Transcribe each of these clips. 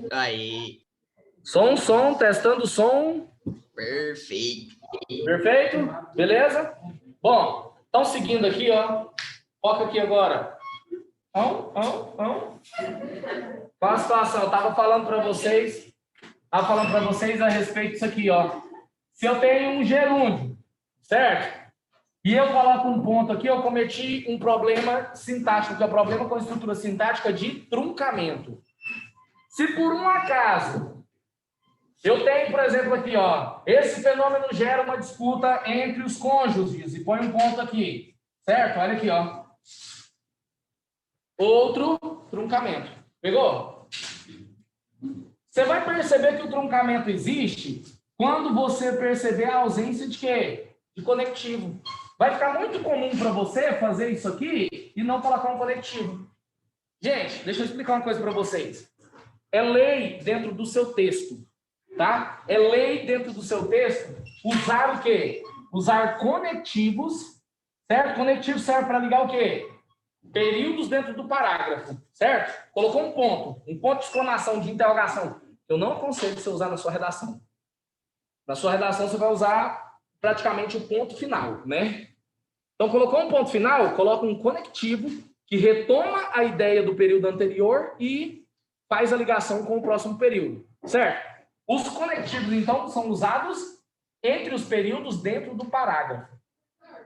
Tá aí. Som, testando o som. Perfeito. Perfeito? Beleza? Bom, então seguindo aqui, ó. Foca aqui agora. Qual a situação? Eu estava falando para vocês a respeito disso aqui, ó. Se eu tenho um gerúndio, certo? E eu coloco um ponto aqui, eu cometi um problema sintático, que é o problema com a estrutura sintática de truncamento. Se por um acaso eu tenho, por exemplo, aqui, ó, esse fenômeno gera uma disputa entre os cônjuges, e põe um ponto aqui, certo? Olha aqui, ó. Outro truncamento. Pegou? Você vai perceber que o truncamento existe quando você perceber a ausência de quê? De conectivo. Vai ficar muito comum para você fazer isso aqui e não colocar um conectivo. Gente, deixa eu explicar uma coisa para vocês. É lei dentro do seu texto, tá? É lei dentro do seu texto usar o quê? Usar conectivos, certo? Conectivo serve para ligar o quê? Períodos dentro do parágrafo, certo? Colocou um ponto de exclamação, de interrogação. Eu não aconselho você usar na sua redação. Na sua redação você vai usar praticamente o ponto final, né? Então, colocou um ponto final, coloca um conectivo que retoma a ideia do período anterior e faz a ligação com o próximo período, certo? Os conectivos, então, são usados entre os períodos dentro do parágrafo.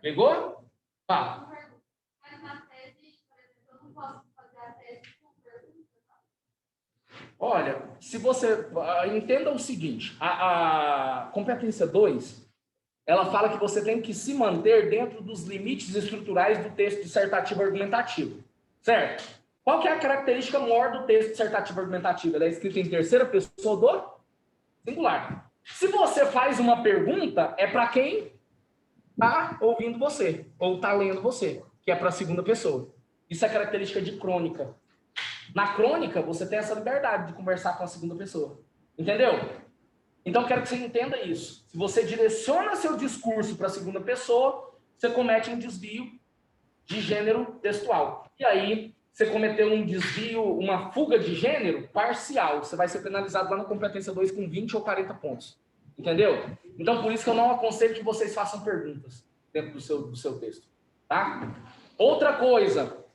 Pegou? Fala. Olha, se você... Entenda o seguinte, a competência 2, ela fala que você tem que se manter dentro dos limites estruturais do texto dissertativo argumentativo, certo? Qual que é a característica maior do texto dissertativo argumentativo? Ela é escrita em terceira pessoa do singular. Se você faz uma pergunta, é para quem está ouvindo você, ou está lendo você, que é para a segunda pessoa. Isso é característica de crônica. Na crônica, você tem essa liberdade de conversar com a segunda pessoa. Entendeu? Então, eu quero que você entenda isso. Se você direciona seu discurso para a segunda pessoa, você comete um desvio de gênero textual. E aí, você cometeu um desvio, uma fuga de gênero parcial. Você vai ser penalizado lá na competência 2 com 20 ou 40 pontos. Entendeu? Então, por isso que eu não aconselho que vocês façam perguntas dentro do seu texto. Tá? Outra coisa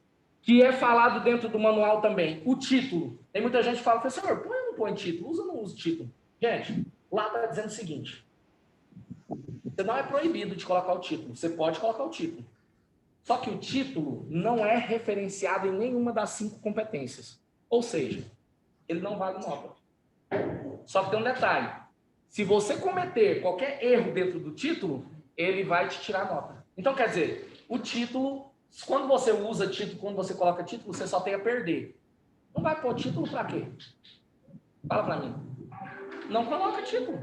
que é falado dentro do manual também, o título. Tem muita gente que fala, professor, põe ou não põe título? Usa ou não usa título? Gente, lá está dizendo o seguinte, você não é proibido de colocar o título, você pode colocar o título. Só que o título não é referenciado em nenhuma das 5 competências. Ou seja, ele não vale nota. Só que tem um detalhe, se você cometer qualquer erro dentro do título, ele vai te tirar nota. Então, quer dizer, o título... Quando você usa título, quando você coloca título, você só tem a perder. Não vai pôr título para quê? Fala para mim. Não coloca título.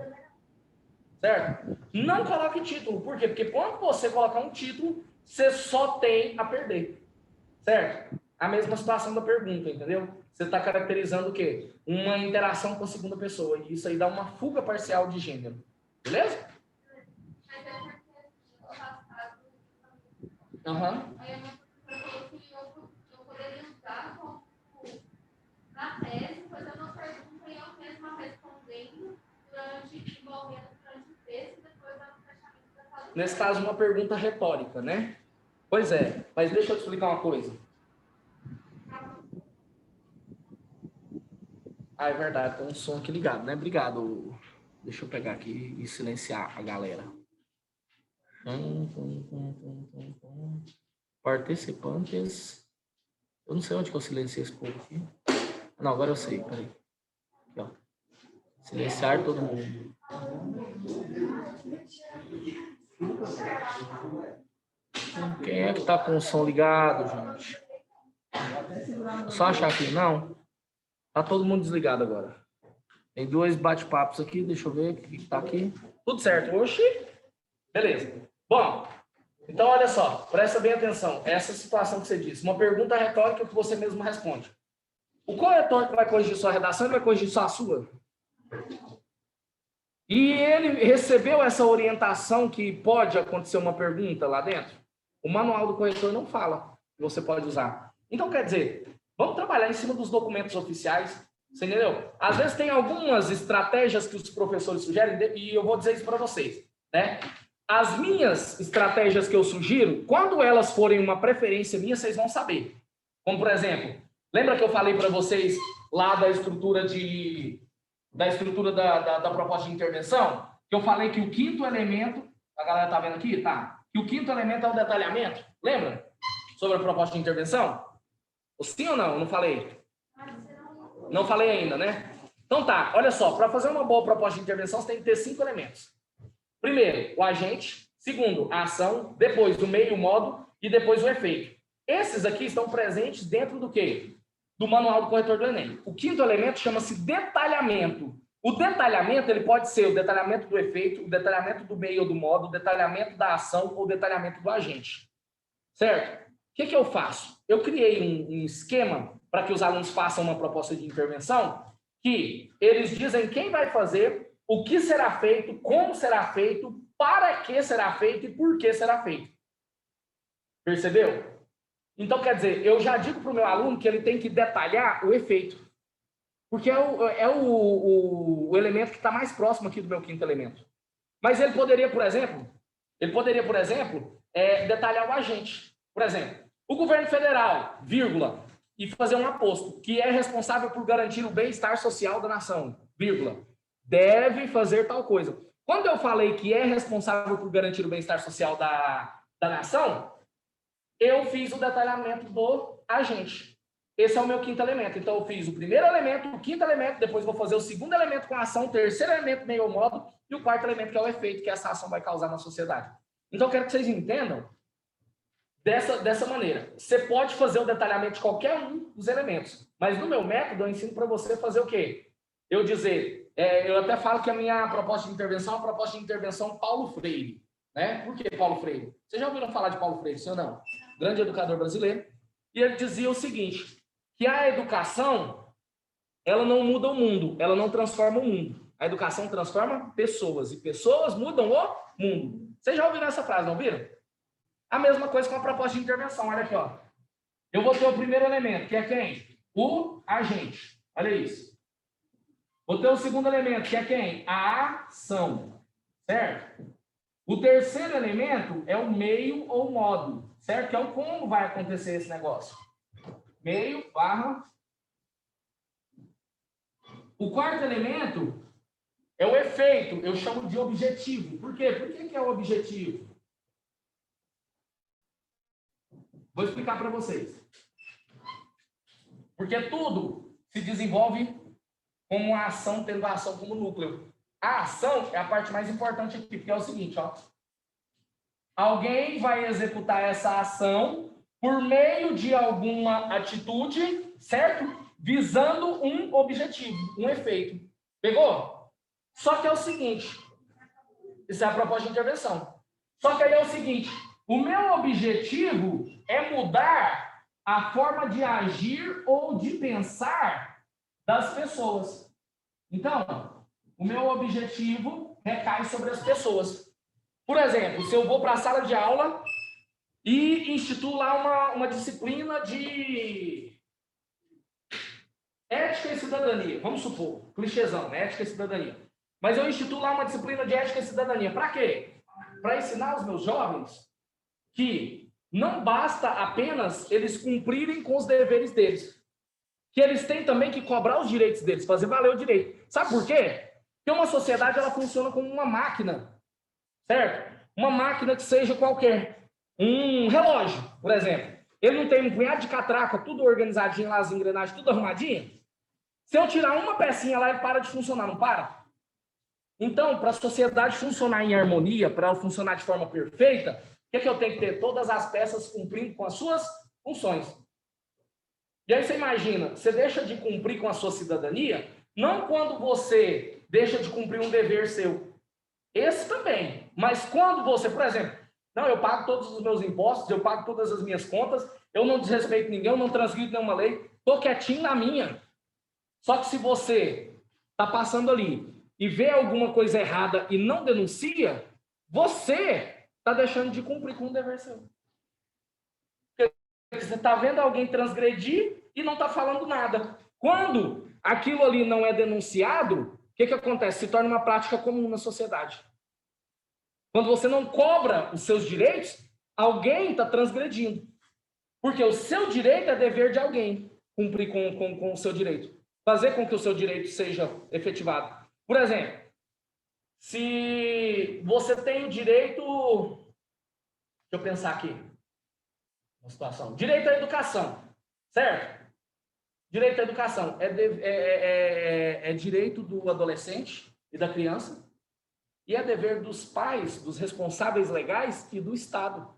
Certo? Não coloque título. Por quê? Porque quando você colocar um título, você só tem a perder. Certo? A mesma situação da pergunta, entendeu? Você está caracterizando o quê? Uma interação com a segunda pessoa. E isso aí dá uma fuga parcial de gênero. Beleza? Aham. Aí a minha professora falou que eu poderia usar como na tese, fazer uma pergunta e eu mesma respondendo envolvendo durante o texto e depois dando fechamento da sala. Nesse caso, uma pergunta retórica, né? Pois é, mas deixa eu te explicar uma coisa. Ah, é verdade, tem um som aqui ligado, né? Obrigado. Deixa eu pegar aqui e silenciar a galera. Participantes. Eu não sei onde que eu silenciei esse povo aqui. Não, agora eu sei, peraí. Aqui, ó. Silenciar todo mundo. Quem é que tá com o som ligado, gente? É só achar aqui, não? Tá todo mundo desligado agora. Tem 2 bate-papos aqui, deixa eu ver o que tá aqui. Tudo certo, oxi. Beleza. Bom, então olha só, presta bem atenção. Essa situação que você disse, uma pergunta retórica que você mesmo responde. O corretor que vai corrigir sua redação, ele vai corrigir só a sua. E ele recebeu essa orientação que pode acontecer uma pergunta lá dentro? O manual do corretor não fala que você pode usar. Então, quer dizer, vamos trabalhar em cima dos documentos oficiais, Você entendeu? Às vezes tem algumas estratégias que os professores sugerem, e eu vou dizer isso para vocês, né? As minhas estratégias que eu sugiro, quando elas forem uma preferência minha, vocês vão saber. Como, por exemplo, lembra que eu falei para vocês lá da estrutura da proposta de intervenção? Que eu falei que o quinto elemento, a galera tá vendo aqui? Tá. Que o quinto elemento é o detalhamento. Lembra? Sobre a proposta de intervenção? Sim ou não? Não falei? Não falei ainda, né? Então tá, olha só, para fazer uma boa proposta de intervenção, você tem que ter 5 elementos. Primeiro, o agente. Segundo, a ação. Depois, o meio, o modo. E depois, o efeito. Esses aqui estão presentes dentro do quê? Do manual do corretor do Enem. O quinto elemento chama-se detalhamento. O detalhamento, ele pode ser o detalhamento do efeito, o detalhamento do meio ou do modo, o detalhamento da ação ou o detalhamento do agente. Certo? O que eu faço? Eu criei um esquema para que os alunos façam uma proposta de intervenção que eles dizem quem vai fazer, o que será feito, como será feito, para que será feito e por que será feito. Percebeu? Então, quer dizer, eu já digo para o meu aluno que ele tem que detalhar o efeito. Porque é o elemento que está mais próximo aqui do meu quinto elemento. Mas ele poderia, por exemplo, detalhar o agente. Por exemplo, o governo federal, vírgula, e fazer um aposto, que é responsável por garantir o bem-estar social da nação, vírgula, deve fazer tal coisa. Quando eu falei que é responsável por garantir o bem-estar social da nação, eu fiz o detalhamento do agente. Esse é o meu quinto elemento. Então, eu fiz o primeiro elemento, o quinto elemento, depois vou fazer o segundo elemento com a ação, o terceiro elemento, meio ou modo, e o quarto elemento, que é o efeito que essa ação vai causar na sociedade. Então, eu quero que vocês entendam dessa maneira. Você pode fazer o detalhamento de qualquer um dos elementos, mas no meu método eu ensino para você fazer o quê? Eu até falo que a minha proposta de intervenção é uma proposta de intervenção Paulo Freire. Né? Por que Paulo Freire? Vocês já ouviram falar de Paulo Freire, sim ou não? Grande educador brasileiro. E ele dizia o seguinte, que a educação, ela não muda o mundo, ela não transforma o mundo. A educação transforma pessoas, e pessoas mudam o mundo. Vocês já ouviram essa frase, não ouviram? A mesma coisa com a proposta de intervenção, olha aqui, ó. Eu vou ter o primeiro elemento, que é quem? O agente. Olha isso. Vou ter o segundo elemento, que é quem? A ação. Certo? O terceiro elemento é o meio ou modo, certo? Que é o como vai acontecer esse negócio. Meio, barra. O quarto elemento é o efeito, eu chamo de objetivo. Por quê? Por que é o objetivo? Vou explicar para vocês. Porque tudo se desenvolve como uma ação, tendo a ação como núcleo. A ação é a parte mais importante aqui, porque é o seguinte, ó. Alguém vai executar essa ação por meio de alguma atitude, certo? Visando um objetivo, um efeito. Pegou? Só que é o seguinte, isso é a proposta de intervenção. Só que aí é o seguinte, o meu objetivo é mudar a forma de agir ou de pensar das pessoas. Então, o meu objetivo recai sobre as pessoas. Por exemplo, se eu vou para a sala de aula e instituo lá uma disciplina de ética e cidadania, vamos supor, clichêzão, ética e cidadania. Mas eu instituo lá uma disciplina de ética e cidadania. Para quê? Para ensinar os meus jovens que não basta apenas eles cumprirem com os deveres deles, que eles têm também que cobrar os direitos deles, fazer valer o direito. Sabe por quê? Porque uma sociedade ela funciona como uma máquina, certo? Uma máquina que seja qualquer. Um relógio, por exemplo. Ele não tem um punhado de catraca, tudo organizadinho lá, as engrenagens, tudo arrumadinho? Se eu tirar uma pecinha lá, ele para de funcionar, não para? Então, para a sociedade funcionar em harmonia, para ela funcionar de forma perfeita, o que eu tenho que ter? Todas as peças cumprindo com as suas funções. E aí você imagina, você deixa de cumprir com a sua cidadania, não quando você deixa de cumprir um dever seu. Esse também. Mas quando você, por exemplo, não, eu pago todos os meus impostos, eu pago todas as minhas contas, eu não desrespeito ninguém, eu não transgrido nenhuma lei, estou quietinho na minha. Só que se você está passando ali e vê alguma coisa errada e não denuncia, você está deixando de cumprir com o dever seu. Porque você está vendo alguém transgredir e não está falando nada. Quando aquilo ali não é denunciado, o que acontece? Se torna uma prática comum na sociedade. Quando você não cobra os seus direitos, alguém está transgredindo. Porque o seu direito é dever de alguém cumprir com o seu direito. Fazer com que o seu direito seja efetivado. Por exemplo, se você tem o direito... Deixa eu pensar aqui. Uma situação. Direito à educação. Certo? Direito à educação é direito do adolescente e da criança e é dever dos pais, dos responsáveis legais e do Estado.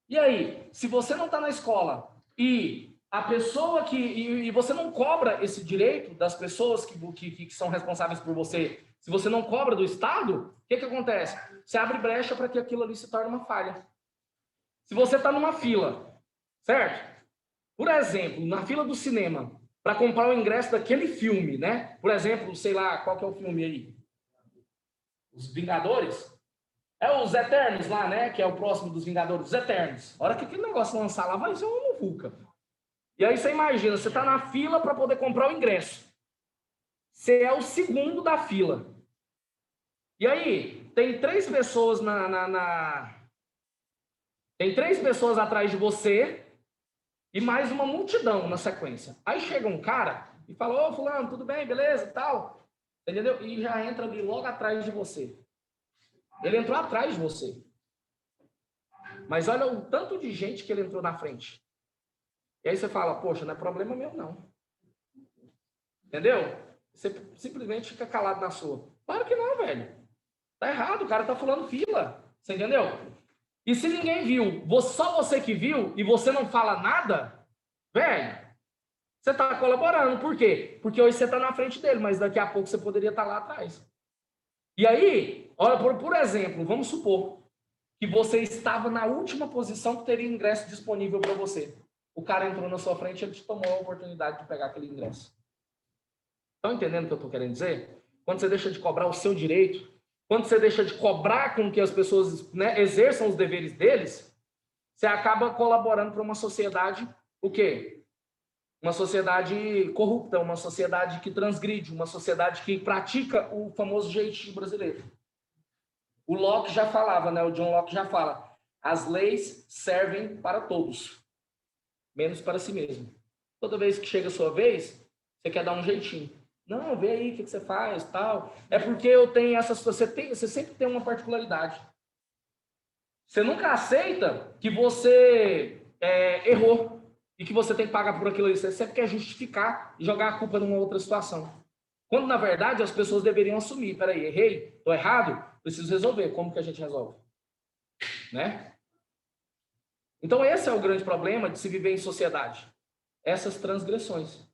E aí, se você não está na escola e a pessoa e você não cobra esse direito das pessoas que são responsáveis por você, se você não cobra do Estado, o que acontece? Você abre brecha para que aquilo ali se torne uma falha. Se você está numa fila, certo? Por exemplo, na fila do cinema, para comprar o ingresso daquele filme, né? Por exemplo, sei lá, qual que é o filme aí? Os Vingadores? É os Eternos lá, né? Que é o próximo dos Vingadores, os Eternos. A hora que aquele negócio lançar lá, vai ser uma muvuca. E aí você imagina, você está na fila para poder comprar o ingresso. Você é o segundo da fila. E aí, tem 3 pessoas Tem 3 pessoas atrás de você e mais uma multidão na sequência. Aí chega um cara e fala, ô fulano, tudo bem, beleza, tal. Entendeu? E já entra ali logo atrás de você. Ele entrou atrás de você. Mas olha o tanto de gente que ele entrou na frente. E aí você fala, poxa, não é problema meu, não. Entendeu? Você simplesmente fica calado na sua. Claro que não, velho. Tá errado, o cara tá falando fila. Você entendeu? E se ninguém viu, só você que viu, e você não fala nada, velho, você tá colaborando. Por quê? Porque hoje você tá na frente dele, mas daqui a pouco você poderia estar lá atrás. E aí, olha, por exemplo, vamos supor que você estava na última posição que teria ingresso disponível para você. O cara entrou na sua frente e ele te tomou a oportunidade de pegar aquele ingresso. Estão entendendo o que eu estou querendo dizer? Quando você deixa de cobrar o seu direito, quando você deixa de cobrar com que as pessoas, né, exerçam os deveres deles, você acaba colaborando para uma sociedade, o quê? Uma sociedade corrupta, uma sociedade que transgride, uma sociedade que pratica o famoso jeitinho brasileiro. O Locke já falava, né? O John Locke já fala, as leis servem para todos, menos para si mesmo. Toda vez que chega a sua vez, você quer dar um jeitinho. Não, vê aí o que você faz, tal. É porque eu tenho essas... Você sempre tem uma particularidade. Você nunca aceita que você errou e que você tem que pagar por aquilo ali. Você sempre quer justificar e jogar a culpa numa outra situação. Quando, na verdade, as pessoas deveriam assumir. Peraí, errei, estou errado, preciso resolver. Como que a gente resolve? Né? Então, esse é o grande problema de se viver em sociedade. Essas transgressões.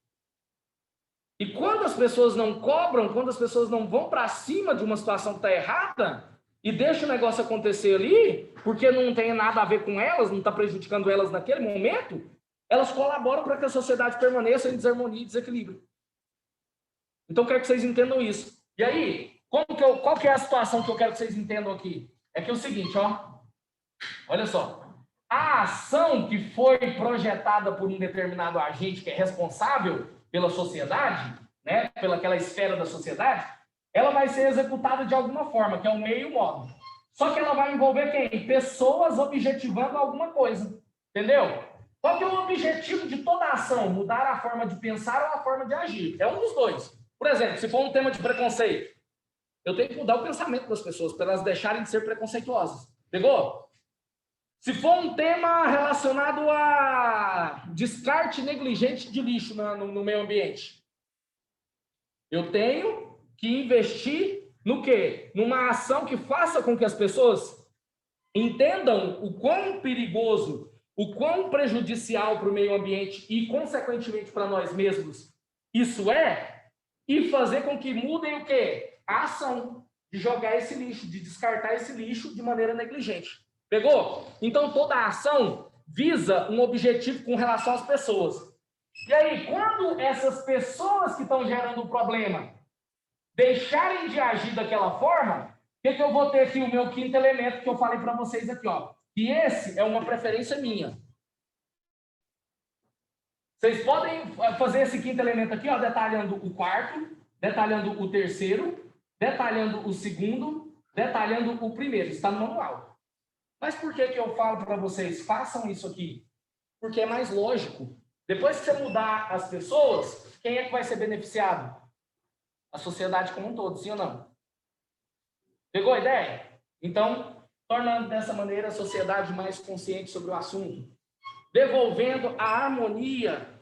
E quando as pessoas não cobram, quando as pessoas não vão para cima de uma situação que está errada e deixam o negócio acontecer ali, porque não tem nada a ver com elas, não está prejudicando elas naquele momento, elas colaboram para que a sociedade permaneça em desarmonia e desequilíbrio. Então, eu quero que vocês entendam isso. E aí, qual que é a situação que eu quero que vocês entendam aqui? É que é o seguinte, ó. Olha só. A ação que foi projetada por um determinado agente que é responsável pela sociedade, né, pelaquela esfera da sociedade, ela vai ser executada de alguma forma, que é o meio e o modo. Só que ela vai envolver quem? Pessoas objetivando alguma coisa. Entendeu? Qual que é o objetivo de toda a ação? Mudar a forma de pensar ou a forma de agir. É um dos dois. Por exemplo, se for um tema de preconceito, eu tenho que mudar o pensamento das pessoas para elas deixarem de ser preconceituosas. Pegou? Se for um tema relacionado a descarte negligente de lixo no meio ambiente, eu tenho que investir no quê? Numa ação que faça com que as pessoas entendam o quão perigoso, o quão prejudicial para o meio ambiente e, consequentemente, para nós mesmos isso é, e fazer com que mudem o quê? A ação de jogar esse lixo, de descartar esse lixo de maneira negligente. Pegou? Então, toda a ação visa um objetivo com relação às pessoas. E aí, quando essas pessoas que estão gerando o problema deixarem de agir daquela forma, o que eu vou ter aqui? O meu quinto elemento que eu falei para vocês aqui, ó. E esse é uma preferência minha. Vocês podem fazer esse quinto elemento aqui, ó, detalhando o quarto, detalhando o terceiro, detalhando o segundo, detalhando o primeiro. Está no manual. Mas por que eu falo para vocês, façam isso aqui? Porque é mais lógico. Depois que você mudar as pessoas, quem é que vai ser beneficiado? A sociedade como um todo, sim ou não? Pegou a ideia? Então, tornando dessa maneira a sociedade mais consciente sobre o assunto. Devolvendo a harmonia,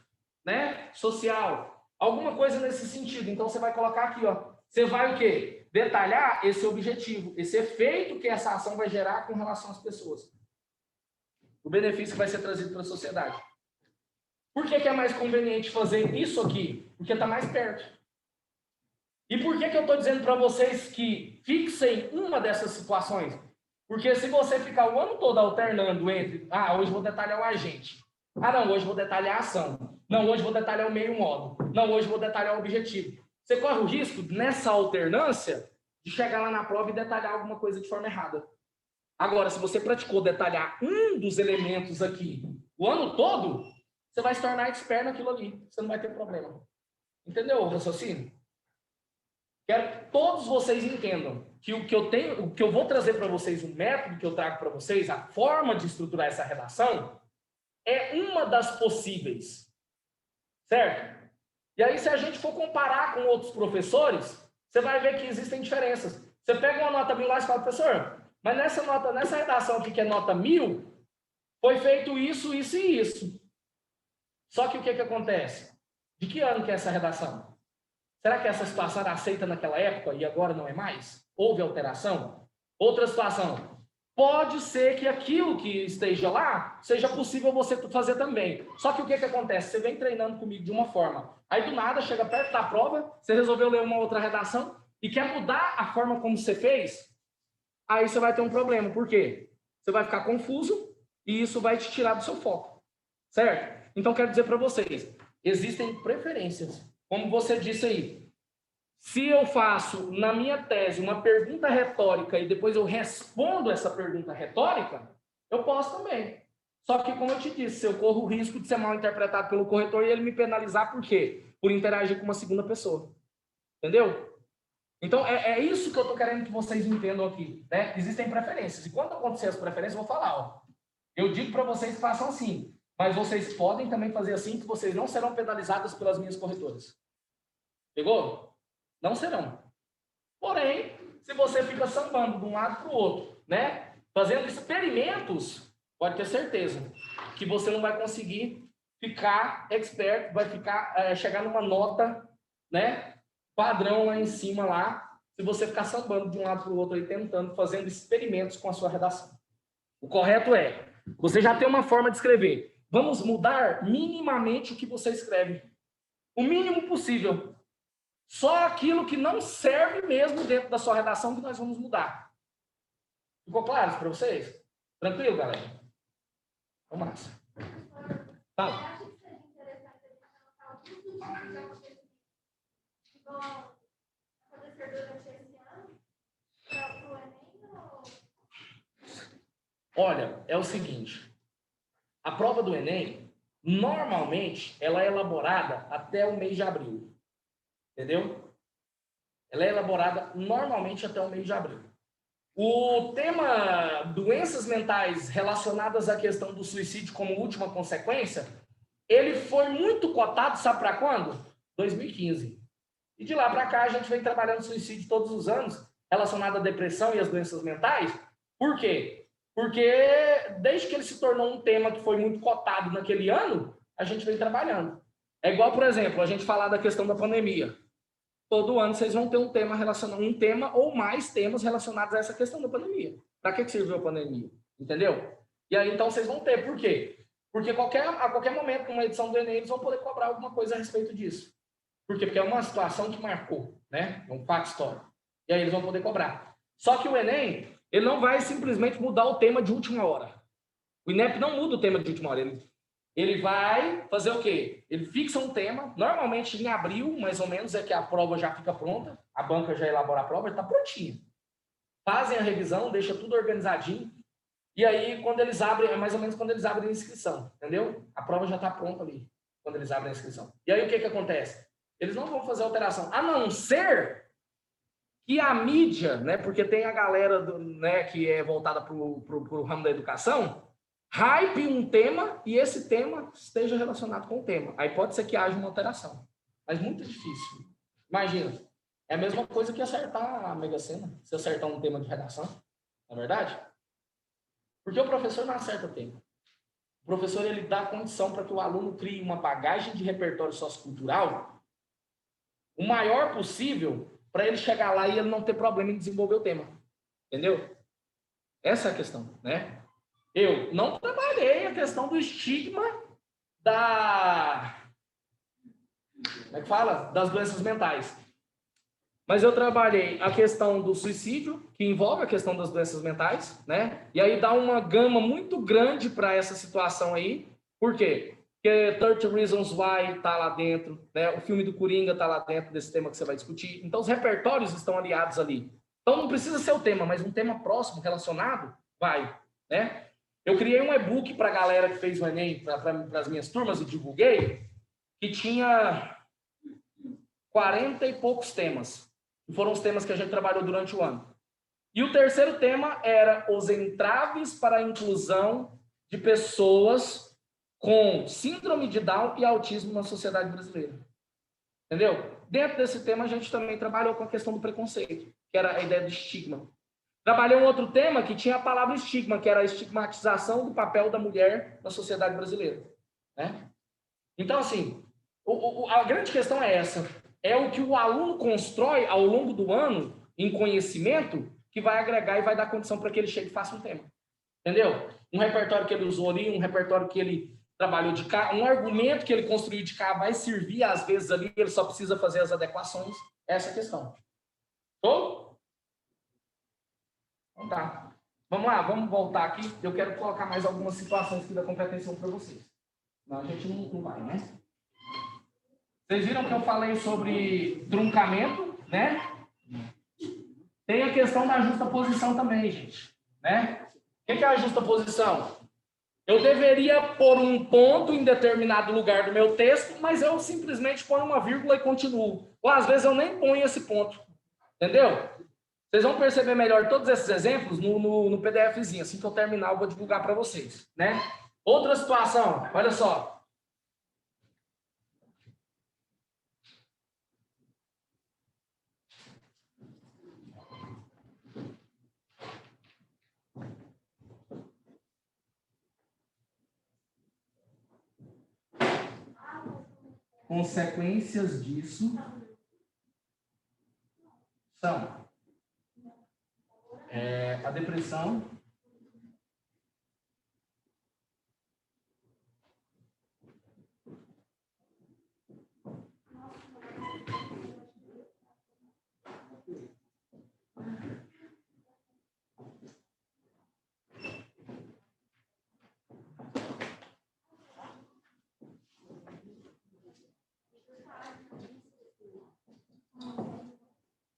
né, social. Alguma coisa nesse sentido. Então, você vai colocar aqui, ó. Você vai o quê? Detalhar esse objetivo, esse efeito que essa ação vai gerar com relação às pessoas. O benefício vai ser trazido para a sociedade. Por que é mais conveniente fazer isso aqui? Porque está mais perto. E por que eu estou dizendo para vocês que fixem uma dessas situações? Porque se você ficar o ano todo alternando entre, hoje vou detalhar o agente. Não, hoje vou detalhar a ação. Não, hoje vou detalhar o meio modo. Não, hoje vou detalhar o objetivo. Você corre o risco, nessa alternância, de chegar lá na prova e detalhar alguma coisa de forma errada. Agora, se você praticou detalhar um dos elementos aqui o ano todo, você vai se tornar expert naquilo ali. Você não vai ter problema. Entendeu o raciocínio? Quero que todos vocês entendam que o que eu vou trazer para vocês, o método que eu trago para vocês, a forma de estruturar essa redação, é uma das possíveis. Certo? E aí, se a gente for comparar com outros professores, você vai ver que existem diferenças. Você pega uma nota 1000 lá e fala, professor, mas nessa redação aqui que é nota 1000, foi feito isso, isso e isso. Só que o que acontece? De que ano que é essa redação? Será que essa situação era aceita naquela época e agora não é mais? Houve alteração? Outra situação. Pode ser que aquilo que esteja lá seja possível você fazer também. Só que o que acontece? Você vem treinando comigo de uma forma. Aí do nada, chega perto da prova, você resolveu ler uma outra redação e quer mudar a forma como você fez, aí você vai ter um problema. Por quê? Você vai ficar confuso e isso vai te tirar do seu foco. Certo? Então, quero dizer para vocês, existem preferências. Como você disse aí, se eu faço na minha tese uma pergunta retórica e depois eu respondo essa pergunta retórica, eu posso também. Só que, como eu te disse, eu corro o risco de ser mal interpretado pelo corretor e ele me penalizar por quê? Por interagir com uma segunda pessoa. Entendeu? Então, é isso que eu estou querendo que vocês entendam aqui. Né? Existem preferências. E quando acontecer as preferências, eu vou falar. Ó, eu digo para vocês que façam assim. Mas vocês podem também fazer assim que vocês não serão penalizados pelas minhas corretoras. Pegou? Não serão. Porém, se você fica sambando de um lado para o outro, né? Fazendo experimentos, pode ter certeza que você não vai conseguir ficar expert, vai chegar numa nota, né? Padrão lá em cima, lá, se você ficar sambando de um lado para o outro aí, tentando, fazendo experimentos com a sua redação. O correto é, você já tem uma forma de escrever. Vamos mudar minimamente o que você escreve. O mínimo possível. Só aquilo que não serve mesmo dentro da sua redação que nós vamos mudar. Ficou claro para vocês? Tranquilo, galera? Vamos lá. Fala. Olha, é o seguinte. A prova do Enem, normalmente, ela é elaborada até o mês de abril. Entendeu? Ela é elaborada normalmente até o mês de abril. O tema doenças mentais relacionadas à questão do suicídio como última consequência, ele foi muito cotado, sabe para quando? 2015. E de lá para cá a gente vem trabalhando suicídio todos os anos, relacionado à depressão e às doenças mentais. Por quê? Porque desde que ele se tornou um tema que foi muito cotado naquele ano, a gente vem trabalhando. É igual, por exemplo, a gente falar da questão da pandemia. Todo ano vocês vão ter um tema ou mais temas relacionados a essa questão da pandemia. Para que serviu a pandemia? Entendeu? E aí, então, vocês vão ter. Por quê? Porque a qualquer momento, numa edição do Enem, eles vão poder cobrar alguma coisa a respeito disso. Por quê? Porque é uma situação que marcou, né? É um fato histórico. E aí eles vão poder cobrar. Só que o Enem, ele não vai simplesmente mudar o tema de última hora. O INEP não muda o tema de última hora. Ele vai fazer o quê? Ele fixa um tema, normalmente em abril, mais ou menos, é que a prova já fica pronta, a banca já elabora a prova, está prontinha. Fazem a revisão, deixa tudo organizadinho, e aí, quando eles abrem, é mais ou menos quando eles abrem a inscrição, entendeu? A prova já está pronta ali. quando eles abrem a inscrição. E aí o que acontece? Eles não vão fazer alteração, a não ser que a mídia, né, porque tem a galera né, que é voltada para o ramo da educação, hype um tema e esse tema esteja relacionado com o tema. Aí pode ser que haja uma alteração. Mas muito difícil. Imagina, é a mesma coisa que acertar a Mega Sena, se acertar um tema de redação, não é verdade? Porque o professor não acerta o tema. O professor ele dá condição para que o aluno crie uma bagagem de repertório sociocultural o maior possível para ele chegar lá e ele não ter problema em desenvolver o tema. Entendeu? Essa é a questão, né? Eu não trabalhei a questão do estigma da... Como é que fala? Das doenças mentais. Mas eu trabalhei a questão do suicídio, que envolve a questão das doenças mentais, né? E aí dá uma gama muito grande para essa situação aí. Por quê? Porque 30 Reasons Why está lá dentro, né? O filme do Coringa está lá dentro desse tema que você vai discutir. Então, os repertórios estão aliados ali. Então, não precisa ser o tema, mas um tema próximo, relacionado, vai, né? Eu criei um e-book para a galera que fez o Enem, para as minhas turmas, e divulguei, que tinha 40 e poucos temas. Que foram os temas que a gente trabalhou durante o ano. E o terceiro tema era os entraves para a inclusão de pessoas com síndrome de Down e autismo na sociedade brasileira. Entendeu? Dentro desse tema, a gente também trabalhou com a questão do preconceito, que era a ideia do estigma. Trabalhei um outro tema que tinha a palavra estigma, que era a estigmatização do papel da mulher na sociedade brasileira. Né? Então, assim, a grande questão é essa. É o que o aluno constrói ao longo do ano em conhecimento que vai agregar e vai dar condição para que ele chegue e faça um tema. Entendeu? Um repertório que ele usou ali, um repertório que ele trabalhou de cá, um argumento que ele construiu de cá vai servir, às vezes, ali, ele só precisa fazer as adequações. Essa é a questão. Tô? Então tá. Vamos lá, vamos voltar aqui. Eu quero colocar mais algumas situações aqui da competência 1 para vocês. Não, a gente não vai, né? Vocês viram que eu falei sobre truncamento, né? Tem a questão da justa posição também, gente. Né? O que é a justa posição? Eu deveria pôr um ponto em determinado lugar do meu texto, mas eu simplesmente ponho uma vírgula e continuo. Ou às vezes eu nem ponho esse ponto. Entendeu? Vocês vão perceber melhor todos esses exemplos no PDFzinho. Assim que eu terminar, eu vou divulgar para vocês. Né? Outra situação, olha só. Consequências disso são a depressão,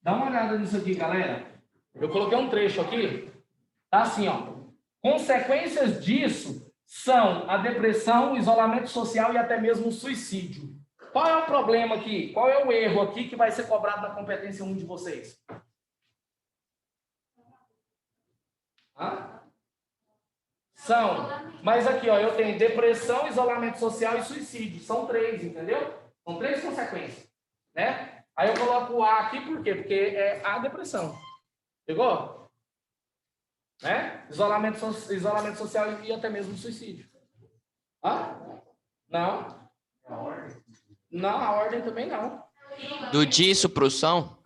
dá uma olhada nisso aqui, galera. Eu coloquei um trecho aqui. Tá assim, ó. Consequências disso são a depressão, o isolamento social e até mesmo o suicídio. Qual é o problema aqui? Qual é o erro aqui que vai ser cobrado na competência 1 de vocês? Hã? São. Mas aqui, ó, eu tenho depressão, isolamento social e suicídio. São 3, entendeu? São 3 consequências, né? Aí eu coloco o A aqui, por quê? Porque é a depressão. Pegou? Né? Isolamento social e até mesmo suicídio. Hã? Não. Não, a ordem também não. Do disso pro são?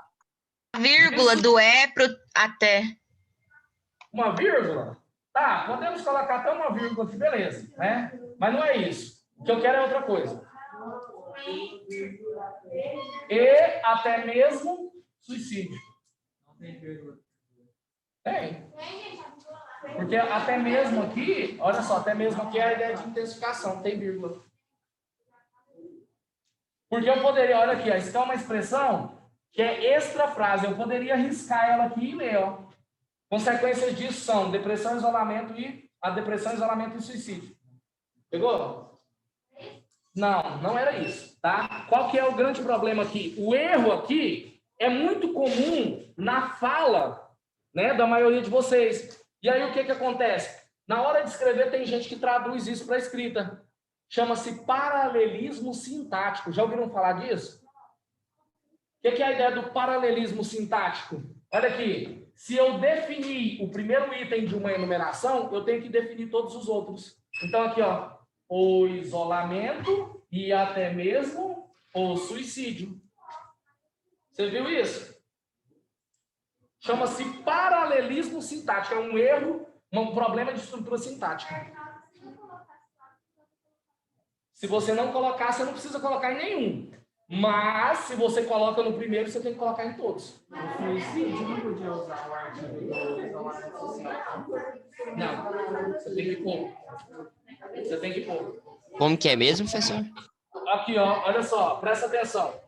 Vírgula do pro até. Uma vírgula? Tá, podemos colocar até uma vírgula aqui, beleza. Né? Mas não é isso. O que eu quero é outra coisa. E até mesmo suicídio. Não tem vírgula. Tem. Porque até mesmo aqui, olha só, até mesmo aqui é a ideia de intensificação, tem vírgula. Porque eu poderia, olha aqui, ó, isso é uma expressão que é extra frase, eu poderia riscar ela aqui e ler, ó. Consequências disso são depressão, isolamento e suicídio. Pegou? Não, não era isso, tá? Qual que é o grande problema aqui? O erro aqui é muito comum na fala, né, da maioria de vocês. E aí o que acontece? Na hora de escrever tem gente que traduz isso para escrita. Chama-se paralelismo sintático. Já ouviram falar disso? O que é a ideia do paralelismo sintático? Olha aqui. Se eu definir o primeiro item de uma enumeração, eu tenho que definir todos os outros. Então aqui, ó, o isolamento e até mesmo o suicídio. Você viu isso? Chama-se paralelismo sintático. É um erro, um problema de estrutura sintática. Se você não colocar, você não precisa colocar em nenhum. Mas, se você coloca no primeiro, você tem que colocar em todos. O suicídio não podia usar o artigo do isolamento social. Não, você tem que pôr. Você tem que pôr. Como que é mesmo, professor? Aqui, ó, olha só, presta atenção.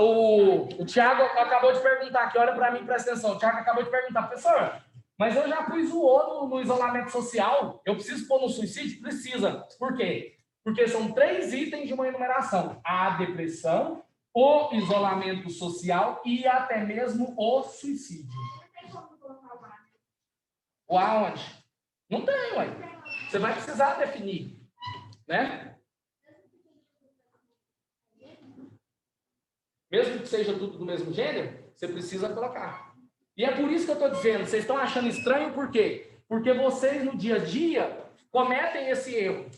O Thiago acabou de perguntar aqui, olha para mim, presta atenção. O Thiago acabou de perguntar, professor, mas eu já pus o O no isolamento social, eu preciso pôr no suicídio? Precisa. Por quê? Porque são 3 itens de uma enumeração. A depressão, o isolamento social e até mesmo o suicídio. O aonde? Não tem, ué. Você vai precisar definir, né? Mesmo que seja tudo do mesmo gênero, você precisa colocar. E é por isso que eu estou dizendo, vocês estão achando estranho por quê? Porque vocês no dia a dia cometem esse erro.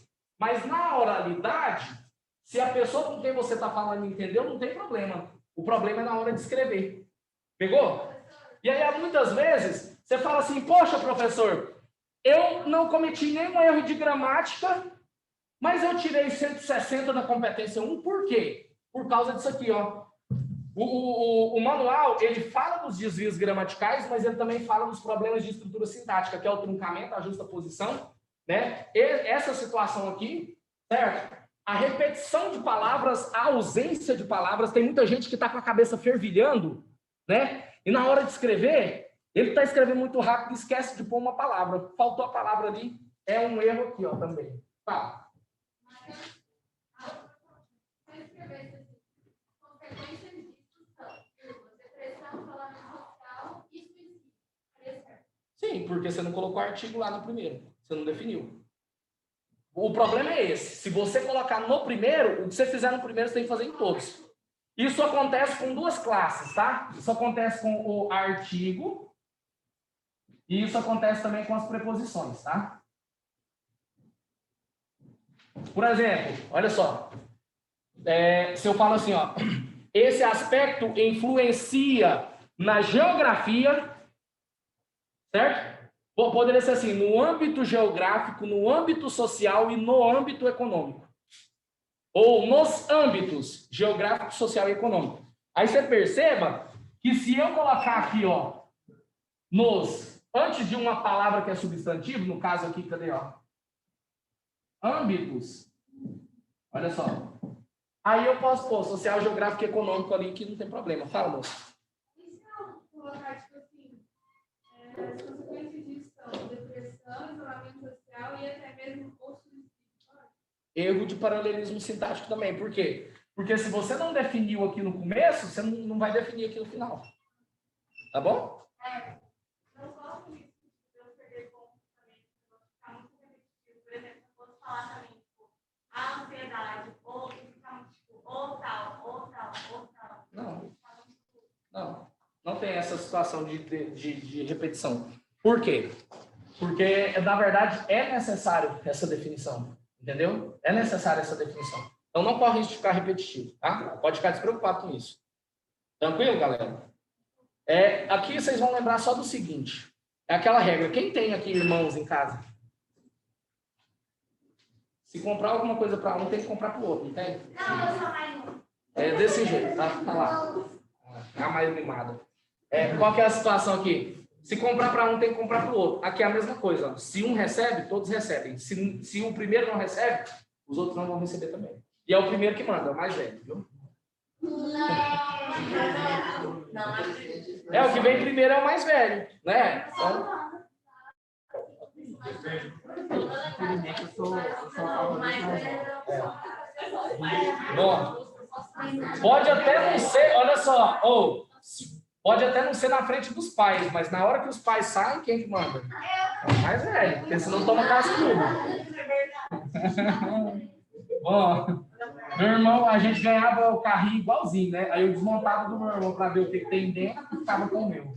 Mas na oralidade, se a pessoa com quem você está falando entendeu, não tem problema. O problema é na hora de escrever. Pegou? E aí, muitas vezes, você fala assim, poxa, professor, eu não cometi nenhum erro de gramática, mas eu tirei 160 na competência 1. Por quê? Por causa disso aqui, ó. O manual, ele fala dos desvios gramaticais, mas ele também fala dos problemas de estrutura sintática, que é o truncamento, a justaposição, né? E essa situação aqui, certo? A repetição de palavras, a ausência de palavras, tem muita gente que está com a cabeça fervilhando, né? E na hora de escrever, ele está escrevendo muito rápido e esquece de pôr uma palavra. Faltou a palavra ali, é um erro aqui, ó, também. Tá. Sim, porque você não colocou artigo lá no primeiro. Você não definiu. O problema é esse. Se você colocar no primeiro, o que você fizer no primeiro, você tem que fazer em todos. Isso acontece com 2 classes, tá? Isso acontece com o artigo e isso acontece também com as preposições, tá? Por exemplo, olha só. Se eu falo assim, ó, esse aspecto influencia na geografia, certo? Poderia ser assim, no âmbito geográfico, no âmbito social e no âmbito econômico. Ou nos âmbitos geográfico, social e econômico. Aí você perceba que se eu colocar aqui, ó, antes de uma palavra que é substantivo, no caso aqui, cadê, ó? Âmbitos. Olha só. Aí eu posso pôr social, geográfico e econômico ali, que não tem problema. Fala, moço. E se eu colocar, tipo assim, as consequências disso são depressão, isolamento social e até mesmo o suicídio? Erro de paralelismo sintático também. Por quê? Porque se você não definiu aqui no começo, você não vai definir aqui no final. Tá bom? Não gosto disso, de eu perder ponto também, ficar muito repetitivo. Por exemplo, eu posso falar também, tipo, a ansiedade, ou ficar muito, tipo, ou tal. Não tem essa situação de repetição. Por quê? Porque, na verdade, é necessário essa definição. Entendeu? É necessária essa definição. Então, não corre risco de ficar repetitivo, tá? Pode ficar despreocupado com isso. Tranquilo, galera? Aqui vocês vão lembrar só do seguinte. É aquela regra. Quem tem aqui irmãos em casa? Se comprar alguma coisa para um, tem que comprar para o outro, não tem? Não, eu sou mais um. É desse jeito, tá? Tá lá. A mais mimada. Qual que é a situação aqui? Se comprar para um, tem que comprar para o outro. Aqui é a mesma coisa. Ó. Se um recebe, todos recebem. Se o primeiro não recebe, os outros não vão receber também. E é o primeiro que manda, é o mais velho, viu? O que vem primeiro é o mais velho, né? Então... Infelizmente, eu sou a favor Bom, pode até não ser, olha só, pode até não ser na frente dos pais, mas na hora que os pais saem, quem que manda? É o mais velho, porque senão toma cascudo. Bom, meu irmão, a gente ganhava o carrinho igualzinho, né? Aí eu desmontava do meu irmão para ver o que tem dentro e ficava com o meu.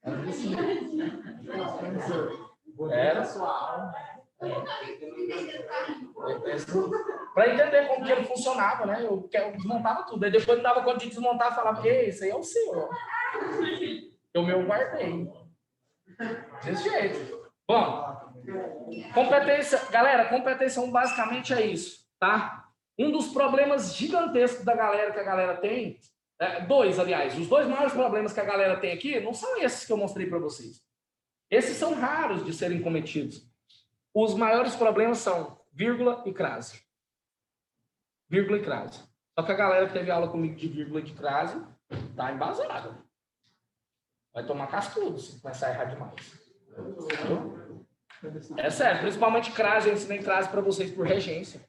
Era assim. Era sua alma. Para entender como que ele funcionava, né? Eu desmontava tudo. Aí depois não dava conta de desmontar e falava, isso aí é o seu. O meu eu guardei. Desse jeito. Bom, competência, galera, competência 1 basicamente é isso, tá? Um dos problemas gigantescos da galera que a galera tem, dois, aliás, os dois maiores problemas que a galera tem aqui não são esses que eu mostrei para vocês. Esses são raros de serem cometidos. Os maiores problemas são vírgula e crase. Vírgula e crase. Só que a galera que teve aula comigo de vírgula e de crase tá embasada. Vai tomar cascudo se começar a errar demais. É sério, principalmente crase, eu ensinei crase para vocês por regência.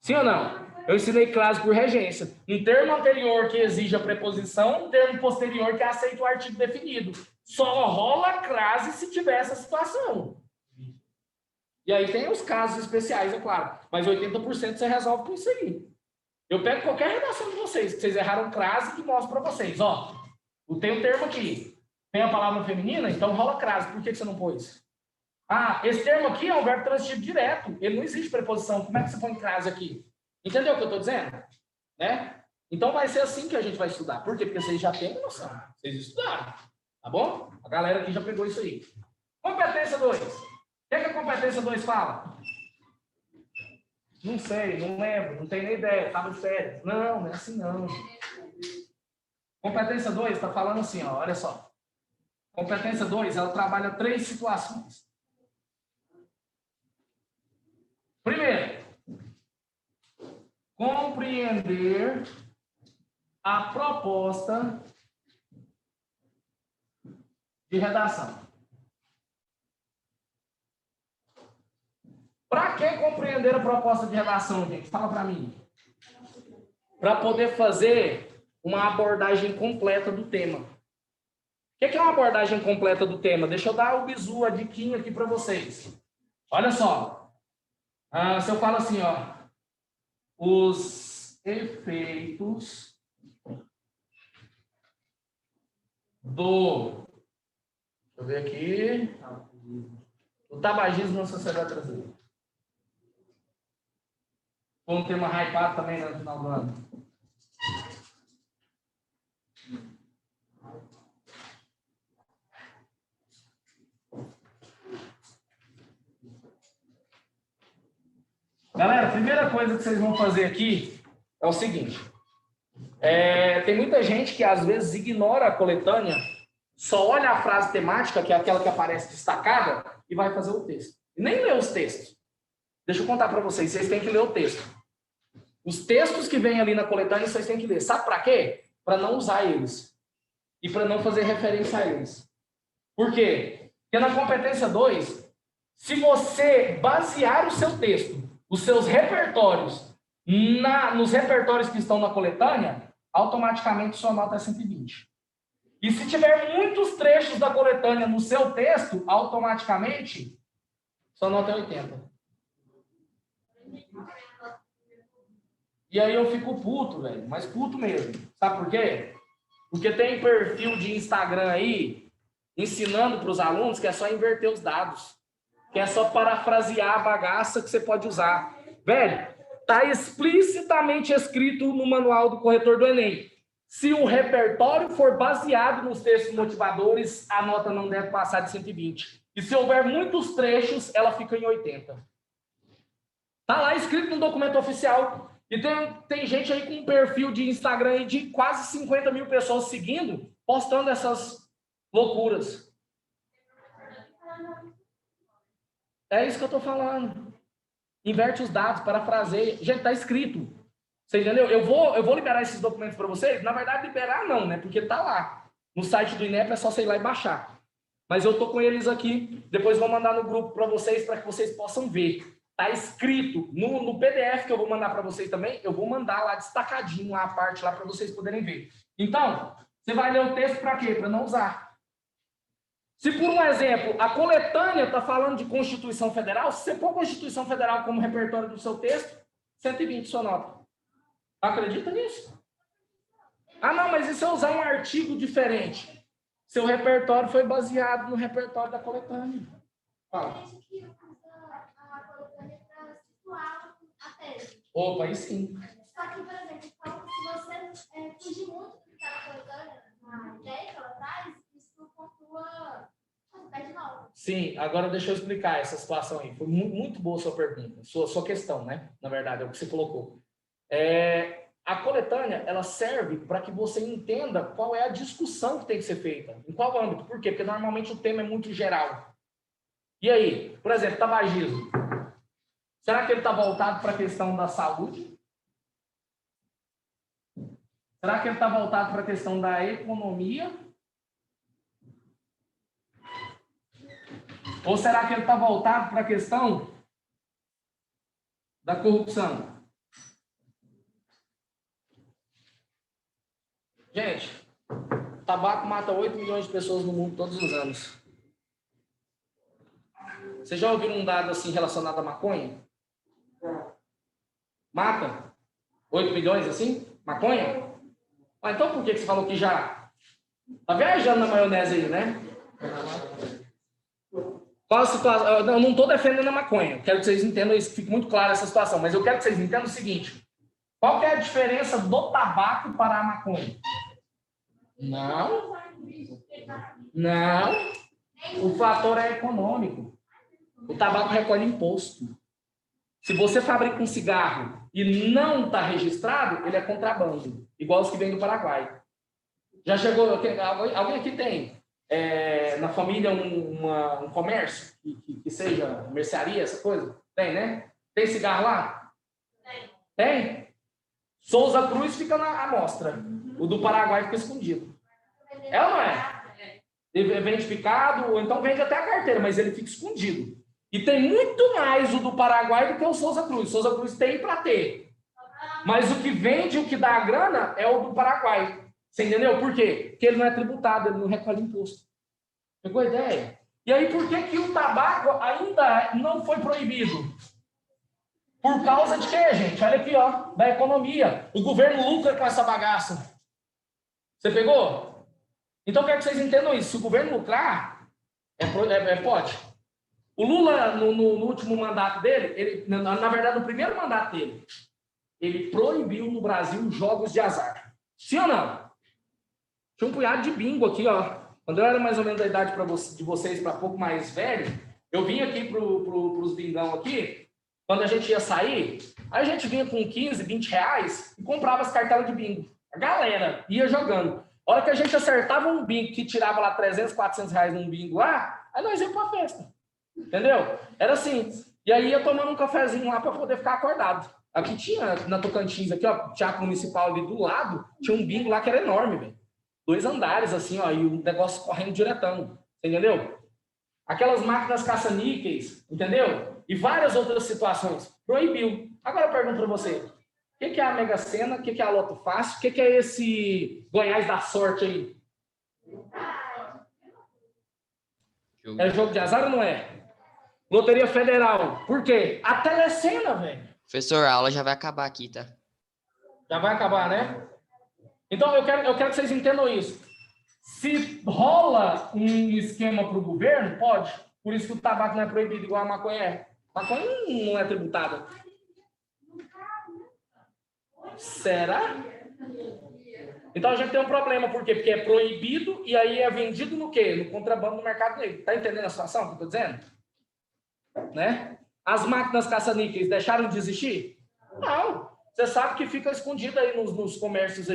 Sim ou não? Eu ensinei crase por regência. Um termo anterior que exige a preposição, um termo posterior que aceita o artigo definido. Só rola crase se tiver essa situação. E aí tem os casos especiais, é claro. Mas 80% você resolve com isso aí. Eu pego qualquer redação de vocês, que vocês erraram crase, e mostro para vocês. Ó, tem um termo aqui. Tem a palavra feminina, então rola crase. Por que você não pôs? Esse termo aqui é um verbo transitivo direto. Ele não existe preposição. Como é que você põe crase aqui? Entendeu o que eu estou dizendo? Né? Então vai ser assim que a gente vai estudar. Por quê? Porque vocês já têm noção. Vocês estudaram. Tá bom? A galera aqui já pegou isso aí. Competência 2. O que a competência 2 fala? Não sei, não lembro, não tenho nem ideia. Estava de férias. Não é assim não. Competência 2 está falando assim, ó, olha só. Competência 2, ela trabalha 3 situações. Primeiro, compreender a proposta de redação. Para que compreender a proposta de redação, gente? Fala para mim. Para poder fazer uma abordagem completa do tema. O que é uma abordagem completa do tema? Deixa eu dar o bizu, a diquinha aqui para vocês. Olha só. Se eu falo assim, ó. Os efeitos do... Deixa eu ver aqui. O tabagismo na sociedade brasileira. Foi um tema hypado também no final do ano. Galera, a primeira coisa que vocês vão fazer aqui é o seguinte. Tem muita gente que às vezes ignora a coletânea, só olha a frase temática, que é aquela que aparece destacada, e vai fazer o texto. E nem lê os textos. Deixa eu contar para vocês, vocês têm que ler o texto. Os textos que vêm ali na coletânea, vocês têm que ler. Sabe para quê? Para não usar eles. E para não fazer referência a eles. Por quê? Porque na competência 2, se você basear o seu texto, os seus repertórios, nos repertórios que estão na coletânea, automaticamente sua nota é 120. E se tiver muitos trechos da coletânea no seu texto, automaticamente sua nota é 80. E aí eu fico puto, velho, mas puto mesmo. Sabe por quê? Porque tem perfil de Instagram aí, ensinando para os alunos que é só inverter os dados. Que é só parafrasear a bagaça que você pode usar. Velho, tá explicitamente escrito no manual do corretor do Enem. Se o repertório for baseado nos textos motivadores, a nota não deve passar de 120. E se houver muitos trechos, ela fica em 80. Tá lá escrito no documento oficial. E tem gente aí com um perfil de Instagram de quase 50 mil pessoas seguindo, postando essas loucuras. É isso que eu tô falando. Inverte os dados, parafraseia. Gente, tá escrito. Você entendeu? Eu vou liberar esses documentos para vocês. Na verdade, liberar não, né? Porque tá lá. No site do INEP é só você ir lá e baixar. Mas eu tô com eles aqui. Depois vou mandar no grupo para vocês que vocês possam ver. Tá escrito no PDF que eu vou mandar para vocês também, eu vou mandar lá destacadinho lá a parte lá para vocês poderem ver. Então, você vai ler o texto para quê? Para não usar. Se por um exemplo, a coletânea está falando de Constituição Federal, se você pôr Constituição Federal como repertório do seu texto, 120 sua nota. Acredita nisso? Ah, não, mas e se eu usar um artigo diferente? Seu repertório foi baseado no repertório da coletânea. Fala. Opa, aí sim. Só que, por exemplo, então, se você fugir muito do que está colocando na ideia que ela traz, isso pontua, você perde nota. Sim, agora deixa eu explicar essa situação aí. Foi muito boa a sua pergunta, sua questão, né? Na verdade, é o que você colocou. A coletânea, ela serve para que você entenda qual é a discussão que tem que ser feita. Em qual âmbito? Por quê? Porque normalmente o tema é muito geral. E aí, por exemplo, tabagismo. Será que ele está voltado para a questão da saúde? Será que ele está voltado para a questão da economia? Ou será que ele está voltado para a questão da corrupção? Gente, tabaco mata 8 milhões de pessoas no mundo todos os anos. Vocês já ouviram um dado assim relacionado à maconha? Mata 8 milhões assim? Maconha? Ah, então por que você falou que já? Tá viajando na maionese aí, né? Qual a situação? Eu não estou defendendo a maconha. Quero que vocês entendam isso, fique muito claro essa situação. Mas eu quero que vocês entendam o seguinte. Qual que é a diferença do tabaco para a maconha? Não. O fator é econômico. O tabaco recolhe imposto. Se você fabrica um cigarro e não está registrado, ele é contrabando. Igual os que vêm do Paraguai. Já chegou... Alguém aqui tem na família um comércio que seja mercearia, essa coisa? Tem, né? Tem cigarro lá? Tem? Souza Cruz fica na amostra. O do Paraguai fica escondido. É ou não é? Ele vende picado, ou então vende até a carteira, mas ele fica escondido. E tem muito mais o do Paraguai do que o Souza Cruz. Souza Cruz tem para ter. Mas o que vende, o que dá a grana, é o do Paraguai. Você entendeu? Por quê? Porque ele não é tributado, ele não recolhe imposto. Pegou a ideia? E aí, por que o tabaco ainda não foi proibido? Por causa de quê, gente? Olha aqui, ó, da economia. O governo lucra com essa bagaça. Você pegou? Então, eu quero que vocês entendam isso. Se o governo lucrar, pode. O Lula, no último mandato dele, na verdade, no primeiro mandato dele, ele proibiu no Brasil jogos de azar. Sim ou não? Tinha um punhado de bingo aqui, ó. Quando eu era mais ou menos da idade de vocês, para pouco mais velho, eu vinha aqui pros bingão aqui, quando a gente ia sair, aí a gente vinha com 15, 20 reais e comprava as cartelas de bingo. A galera ia jogando. A hora que a gente acertava um bingo que tirava lá 300, 400 reais num bingo lá, aí nós íamos pra festa. Entendeu? Era assim. E aí ia tomando um cafezinho lá para poder ficar acordado. Aqui tinha, na Tocantins, aqui, ó, Teatro Municipal ali do lado, tinha um bingo lá que era enorme, velho. 2 andares, assim, ó, e o negócio correndo diretão. Você entendeu? Aquelas máquinas caça-níqueis, entendeu? E várias outras situações. Proibiu. Agora eu pergunto para você. O que é a Mega Sena? O que é a Loto Fácil? O que é esse Goiás da Sorte aí? É jogo de azar ou não é? Loteria Federal. Por quê? A Telecena, velho. Professor, a aula já vai acabar aqui, tá? Já vai acabar, né? Então, eu quero que vocês entendam isso. Se rola um esquema para o governo, pode. Por isso que o tabaco não é proibido, igual a maconha é. Maconha não é tributada. Será? Então, a gente tem um problema. Por quê? Porque é proibido e aí é vendido no quê? No contrabando no mercado negro. Tá entendendo a situação que eu estou dizendo? Né? As máquinas caça-níqueis deixaram de existir? Não. Você sabe que fica escondido aí nos comércios aí.